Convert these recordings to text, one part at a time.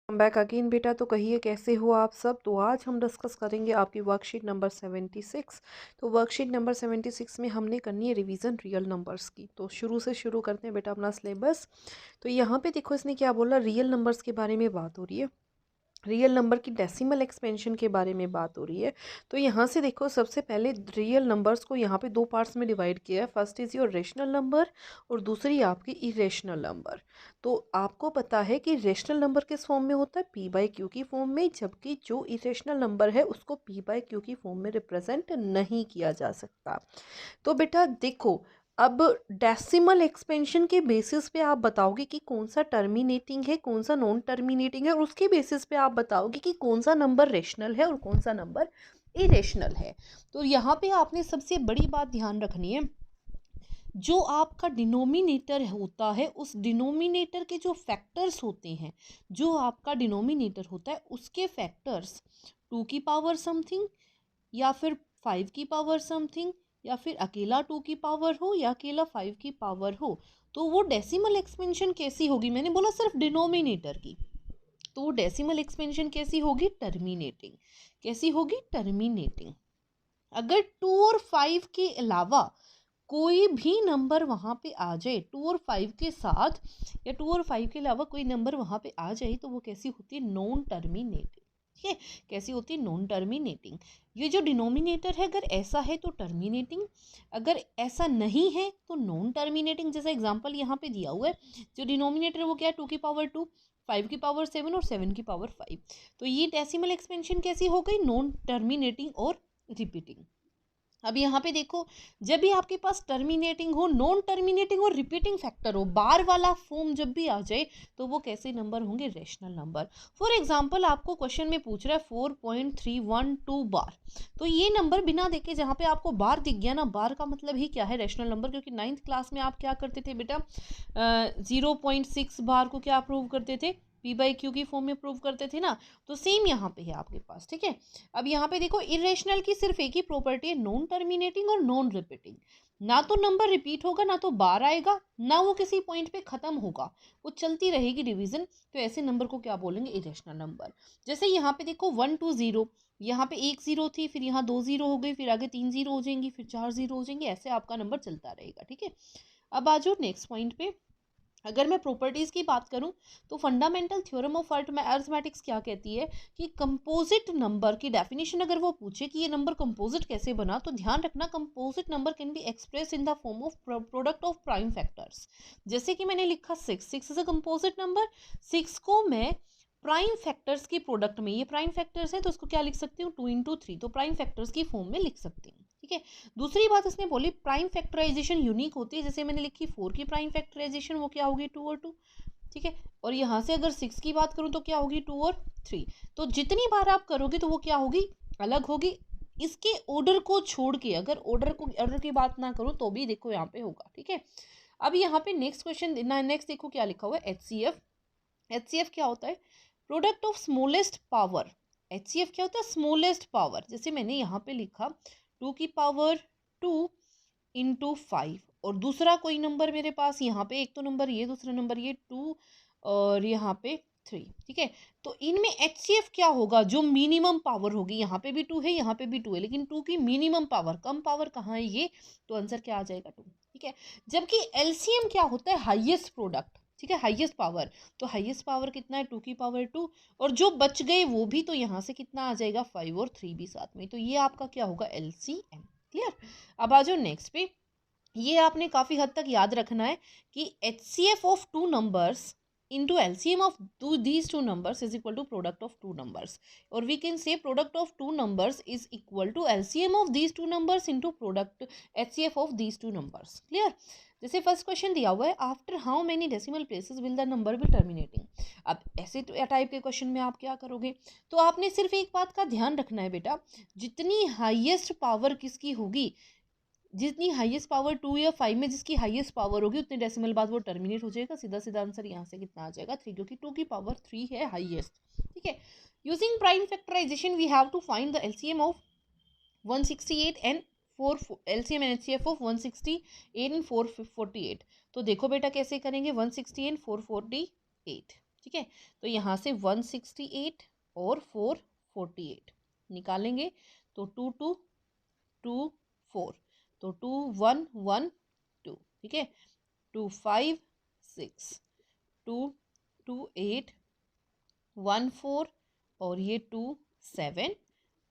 Back again बेटा। तो कहिए कैसे हो आप सब। तो आज हम डिस्कस करेंगे आपकी वर्कशीट नंबर 76। तो वर्कशीट नंबर 76 में हमने करनी है रिवीजन रियल नंबर्स की। तो शुरू से शुरू करते हैं बेटा अपना सिलेबस। तो यहाँ पे देखो इसने क्या बोला, रियल नंबर्स के बारे में बात हो रही है, रियल नंबर की डेसिमल एक्सपेंशन के बारे में बात हो रही है। तो यहाँ से देखो सबसे पहले रियल नंबर्स को यहाँ पे दो पार्ट्स में डिवाइड किया है। First is your rational number और दूसरी आपकी इरेशनल नंबर। तो आपको पता है कि रेशनल नंबर किस फॉर्म में होता है, पी बाई क्यू की फॉर्म में, जबकि जो इरेशनल नंबर है उसको पी बाई क्यू की फॉर्म में रिप्रेजेंट नहीं किया जा सकता। तो बेटा देखो, अब डेसिमल एक्सपेंशन के बेसिस पे आप बताओगे कि कौन सा टर्मिनेटिंग है कौन सा नॉन टर्मिनेटिंग है, और उसके बेसिस पे आप बताओगे कि कौन सा नंबर रेशनल है और कौन सा नंबर इरेशनल है। तो यहाँ पे आपने सबसे बड़ी बात ध्यान रखनी है, जो आपका डिनोमिनेटर होता है उस डिनोमिनेटर के जो फैक्टर्स होते हैं, जो आपका डिनोमिनेटर होता है उसके फैक्टर्स 2 की पावर समथिंग या फिर 5 की पावर समथिंग, या फिर अकेला 2 की पावर हो या अकेला 5 की पावर हो, तो वो डेसिमल एक्सपेंशन कैसी होगी, मैंने बोला सिर्फ डिनोमिनेटर की। तो वो डेसिमल एक्सपेंशन कैसी होगी, टर्मिनेटिंग। कैसी होगी, टर्मिनेटिंग। अगर 2 और 5 के अलावा कोई भी नंबर वहां पे आ जाए, 2 और 5 के साथ या 2 और 5 के अलावा कोई नंबर वहां पे आ जाए, तो वो कैसी होती है, नॉन टर्मिनेटिंग। ठीक है, कैसी होती है, नॉन टर्मिनेटिंग। ये जो डिनोमिनेटर है अगर ऐसा है तो टर्मिनेटिंग, अगर ऐसा नहीं है तो नॉन टर्मिनेटिंग। जैसा एग्जांपल यहाँ पे दिया हुआ है, जो डिनोमिनेटर वो क्या है, 2 की पावर 2, 5 की पावर 7 और 7 की पावर 5। तो ये डेसिमल एक्सपेंशन कैसी हो गई, नॉन टर्मिनेटिंग और रिपीटिंग। अब यहाँ पे देखो, जब भी आपके पास टर्मिनेटिंग हो, नॉन टर्मिनेटिंग और रिपीटिंग फैक्टर हो, बार वाला फॉर्म जब भी आ जाए, तो वो कैसे नंबर होंगे, रेशनल नंबर। फॉर एग्जांपल आपको क्वेश्चन में पूछ रहा है 4.312 बार, तो ये नंबर बिना देखे जहाँ पे आपको बार दिख गया ना, बार का मतलब ही क्या है, रेशनल नंबर। क्योंकि 9th क्लास में आप क्या करते थे बेटा, 0.6 बार को क्या प्रूव करते थे, पी बाई क्यू की फॉर्म में प्रूव करते थे ना। तो सेम यहाँ पे है आपके पास। ठीक है, अब यहाँ पे देखो, इरेशनल की सिर्फ एक ही प्रॉपर्टी है, नॉन टर्मिनेटिंग और नॉन रिपीटिंग। ना तो नंबर रिपीट होगा, ना तो बार आएगा, ना वो किसी पॉइंट पे खत्म होगा, वो चलती रहेगी डिवीजन। तो ऐसे नंबर को क्या बोलेंगे, इरेशनल नंबर। जैसे यहाँ पे देखो 1 2 0, यहाँ पे 1 0 थी, फिर यहाँ 2 0 हो गई, फिर आगे 3 0 हो जाएंगी, फिर 4 0 हो जाएंगे, ऐसे आपका नंबर चलता रहेगा। ठीक है, अब आ जाओ नेक्स्ट पॉइंट पे। अगर मैं प्रॉपर्टीज की बात करूं, तो फंडामेंटल थ्योरम ऑफ अरिथमेटिक्स क्या कहती है कि कंपोजिट नंबर की डेफिनेशन अगर वो पूछे कि ये नंबर कंपोजिट कैसे बना, तो ध्यान रखना, composite number can be express in the form of product of prime factors. जैसे कि मैंने लिखा 6 इज अ कंपोजिट नंबर, 6 को मैं प्राइम फैक्टर्स के प्रोडक्ट में, ये प्राइम फैक्टर्स है तो उसको क्या लिख सकती हूँ, 2 इंटू 3, तो प्राइम फैक्टर्स की फॉर्म में लिख सकती हूँ। ठीक है, दूसरी बात इसने बोली प्राइम फैक्टराइजेशन यूनिक होती है। जैसे मैंने लिखी 4 की प्राइम फैक्टराइजेशन, वो क्या होगी, 2 और 2। ठीक है, और यहाँ से अगर 6 की बात करूँ तो क्या होगी, 2 और 3। तो जितनी बार आप करोगे तो वो क्या होगी, अलग होगी। इसके ऑर्डर को छोड़ के, अगर ऑर्डर की बात ना करूँ तो भी देखो यहाँ पे होगा। ठीक है, अब यहाँ पे नेक्स्ट क्वेश्चन, नेक्स्ट देखो क्या लिखा हुआ है, HCF। HCF क्या होता है, product of smallest power. HCF क्या होता है, स्मॉलेस्ट पावर। जैसे मैंने यहाँ पे लिखा 2 की पावर 2 इंटू 5, और दूसरा कोई नंबर मेरे पास यहाँ पे, एक तो नंबर ये, दूसरा नंबर ये 2 और यहाँ पे 3। ठीक है, तो इनमें HCF क्या होगा, जो मिनिमम पावर होगी, यहाँ पे भी 2 है, यहाँ पे भी 2 है, लेकिन 2 की मिनिमम पावर, कम पावर कहाँ है ये, तो आंसर क्या आ जाएगा, 2। ठीक है, जबकि LCM क्या होता है, हाईएस्ट प्रोडक्ट। ठीक है, हाईएस्ट पावर, तो हाईएस्ट पावर कितना है, 2 की पावर 2, और जो बच गए वो भी, तो यहाँ से कितना आ जाएगा, 5 और 3 भी साथ में, तो ये आपका क्या होगा, LCM। क्लियर, अब आ जाओ नेक्स्ट पे। ये आपने काफी हद तक याद रखना है कि HCF of two numbers into LCM of these two numbers is equal to product of two numbers, or we can say product of two numbers is equal to LCM of these two numbers into product HCF of these two numbers. Clear, जैसे first question दिया हुआ है, after how many decimal places will the number be terminating. अब ऐसे type के question में आप क्या करोगे, तो आपने सिर्फ एक बात का ध्यान रखना है बेटा, जितनी हाईएस्ट पावर किसकी होगी, जितनी हाईएस्ट पावर 2 या 5 में जिसकी हाईएस्ट पावर होगी, उतने डेसिमल बाद वो टर्मिनेट हो जाएगा। सीधा सीधा आंसर यहाँ से कितना आ जाएगा, 3, क्योंकि 2 की पावर 3 है हाईएस्ट। ठीक है, using prime factorisation we have to find the LCM of 168 and 4, LCM and HCF of 168 and 448। तो देखो बेटा कैसे करेंगे, 168 448। ठीक ठीक है। तो यहाँ से 168 और 448 निकालेंगे तो 2 2 2 4, तो 2 1 1 2, ठीक है। 2 5 6 2 2 8 1 4 और ये 2 7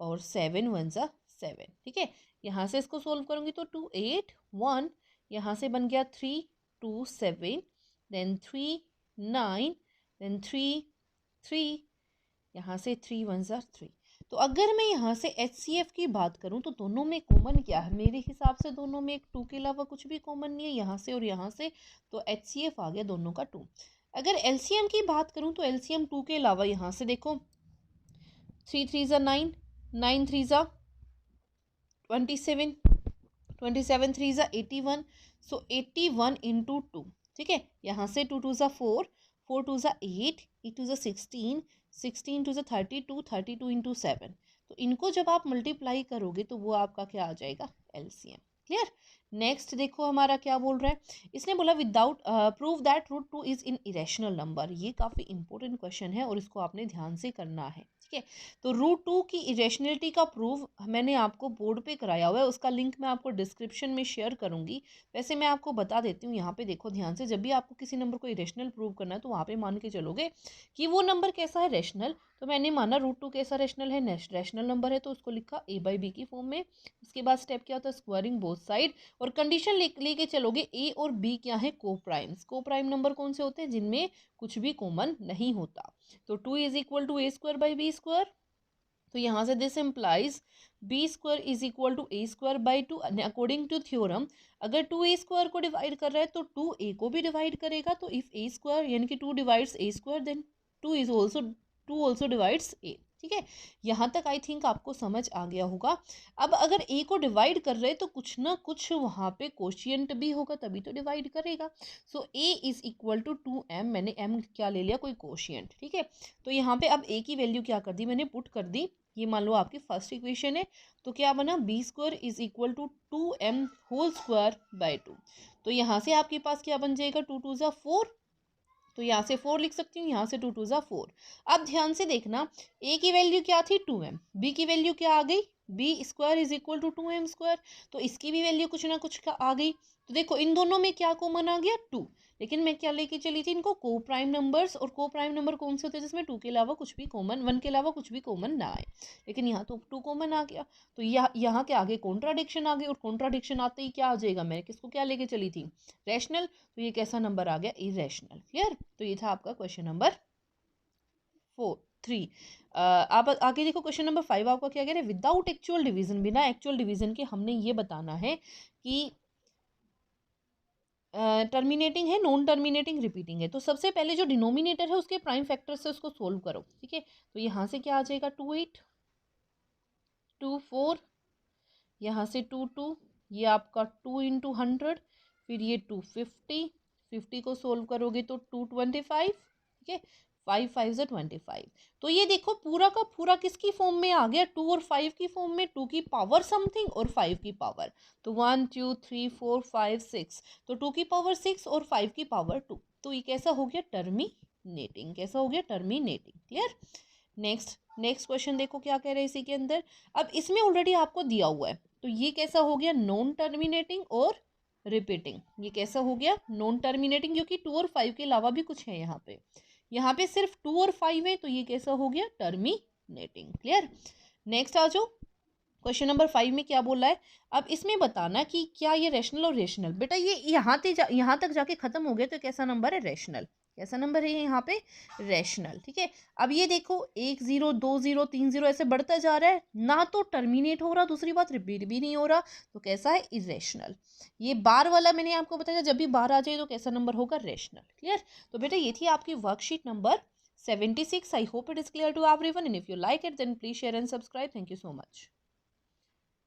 और 7 1 ज़ा 7, ठीक है। यहाँ से इसको सोल्व करूँगी तो 2 8 1, यहाँ से बन गया 3 2 7, देन 3 9, देन 3 3, यहाँ से 3 1 ज़ा 3। तो अगर मैं यहाँ से HCF की बात करूँ तो दोनों में कॉमन क्या है, मेरे हिसाब से दोनों में एक 2 के अलावा कुछ भी कॉमन नहीं है, यहाँ से और यहाँ से, तो HCF आ गया दोनों का 2। अगर LCM की बात करूँ तो LCM 2 के अलावा यहाँ से देखो 3 3 ज़ा 9, 9 3 ज़ा 27, 27 3 ज़ा 81, सो 81 इंटू 2, ठीक है। यहाँ से 2 2 ज़ा 4, 4 2 ज़ा 8, 8 2 ज़ा 16, 16 2 ज़ा 32, 32 इंटू 7। तो इनको जब आप मल्टीप्लाई करोगे तो वो आपका क्या आ जाएगा, LCM। क्लियर। नेक्स्ट देखो हमारा क्या बोल रहा है, इसने बोला without prove that root 2 is an irrational number. ये काफ़ी इंपॉर्टेंट क्वेश्चन है और इसको आपने ध्यान से करना है, ठीक है। तो रूट 2 की इरेशनलिटी का प्रूव मैंने आपको बोर्ड पे कराया हुआ है, उसका लिंक मैं आपको डिस्क्रिप्शन में शेयर करूंगी। वैसे मैं आपको बता देती हूँ, यहाँ पे देखो ध्यान से, जब भी आपको किसी नंबर को इरेशनल प्रूव करना है तो वहाँ पे मान के चलोगे कि वो नंबर कैसा है, रेशनल। तो मैंने माना रूट 2 कैसा रेशनल है, रेशनल नंबर है, तो उसको लिखा a/b की फॉर्म में। उसके बाद स्टेप क्या होता है, स्क्वायरिंग बोथ साइड, और कंडीशन लेके चलोगे a और b क्या है, को प्राइम्स। को प्राइम नंबर कौन से होते हैं, जिनमें कुछ भी कॉमन नहीं होता। तो 2 is equal to a square by b square. तो यहाँ से this implies B square is equal to A square by 2। According to theorem अगर 2a स्क्वायर को डिवाइड कर रहा है तो 2a को भी डिवाइड करेगा। तो इफ a स्क्वायर यानी कि 2 divides a square, then 2 also divides a, ठीक है। यहाँ तक आई थिंक आपको समझ आ गया होगा। अब अगर a को डिवाइड कर रहे हैं तो कुछ ना कुछ वहाँ पे कोशिएंट भी होगा, तभी तो डिवाइड करेगा। So a is equal to 2m, मैंने m क्या ले लिया, कोई कोशिएंट, ठीक है। तो यहाँ पे अब a की वैल्यू क्या कर दी, मैंने पुट कर दी। ये मान लो आपकी फर्स्ट इक्वेशन है, तो क्या बना, B square is equal to 2m whole square by 2। तो यहाँ से आपके पास क्या बन जाएगा, 2 2 ज़ा 4, तो यहाँ से 4 लिख सकती हूँ, यहाँ से 2 2 ज़ा 4। अब ध्यान से देखना, a की वैल्यू क्या थी 2m, b की वैल्यू क्या आ गई, B square is equal to 2m square, तो इसकी भी वैल्यू कुछ ना कुछ का आ गई। तो देखो इन दोनों में क्या कॉमन आ गया, 2। लेकिन मैं क्या लेके चली थी, इनको को प्राइम नंबर्स, और को प्राइम नंबर कौन से होते हैं जिसमें 2 के अलावा कुछ भी कॉमन, 1 के अलावा कुछ भी कॉमन ना आए। लेकिन यहाँ तो 2 कॉमन आ गया, तो यहाँ के आगे कॉन्ट्राडिक्शन आ गई, और कॉन्ट्राडिक्शन आते ही क्या आ जाएगा, मैं किसको क्या लेके चली थी, रैशनल। तो ये कैसा नंबर आ गया, इरेशनल। क्लियर। तो ये था आपका क्वेश्चन नंबर 3। आप आगे देखो, क्वेश्चन नंबर 5 आपका क्या कह रहे हैं, विदाउट एक्चुअल डिवीजन, बिना एक्चुअल डिवीजन के हमने ये बताना है कि टर्मिनेटिंग है, नॉन टर्मिनेटिंग, रिपीटिंग है। तो सबसे पहले जो डिनोमिनेटर है उसके प्राइम फैक्टर से उसको सोल्व करो, ठीक है। तो यहाँ से क्या आ जाएगा, 2 8 2 4, यहाँ से 2 2, ये आपका 2 इंटू 100, फिर ये 250, 50 को सोल्व करोगे तो 225, ठीक है। 5 5 ज़ा 25। तो ये देखो पूरा का पूरा किसकी फॉर्म में आ गया, 2 और 5 की फॉर्म में, 2 की पावर समथिंग और 5 की पावर। तो 1 2 3 4 5 6, तो 2 की पावर 6 और 5 की पावर 2। तो ये कैसा हो गया, टर्मिनेटिंग। कैसा हो गया, टर्मिनेटिंग। क्लियर। नेक्स्ट क्वेश्चन देखो क्या कह रहे हैं इसी के अंदर। अब इसमें ऑलरेडी आपको दिया हुआ है, तो ये कैसा हो गया, नॉन टर्मिनेटिंग और रिपीटिंग। ये कैसा हो गया, नॉन टर्मिनेटिंग, क्योंकि 2 और 5 के अलावा भी कुछ है यहाँ पे। यहाँ पे सिर्फ 2 और 5 है, तो ये कैसा हो गया, टर्मिनेटिंग। क्लियर। नेक्स्ट आ जाओ, क्वेश्चन नंबर 5 में क्या बोला है। अब इसमें बताना कि क्या ये रैशनल और रेशनल, बेटा ये यहाँ तक जाके खत्म हो गया, तो कैसा नंबर है, रैशनल। कैसा नंबर है ये यहाँ पे, रैशनल, ठीक है। अब ये देखो 1 0 2 0 3 0 ऐसे बढ़ता जा रहा है, ना तो टर्मिनेट हो रहा, दूसरी बात रिपीट भी नहीं हो रहा, तो कैसा है, इरेशनल। ये बार वाला मैंने आपको बताया, जब भी बार आ जाए तो कैसा नंबर होगा, रैशनल। क्लियर। तो बेटा ये थी आपकी worksheet number 76। I hope it is clear to everyone, and if you like it then please share and subscribe. Thank you so much.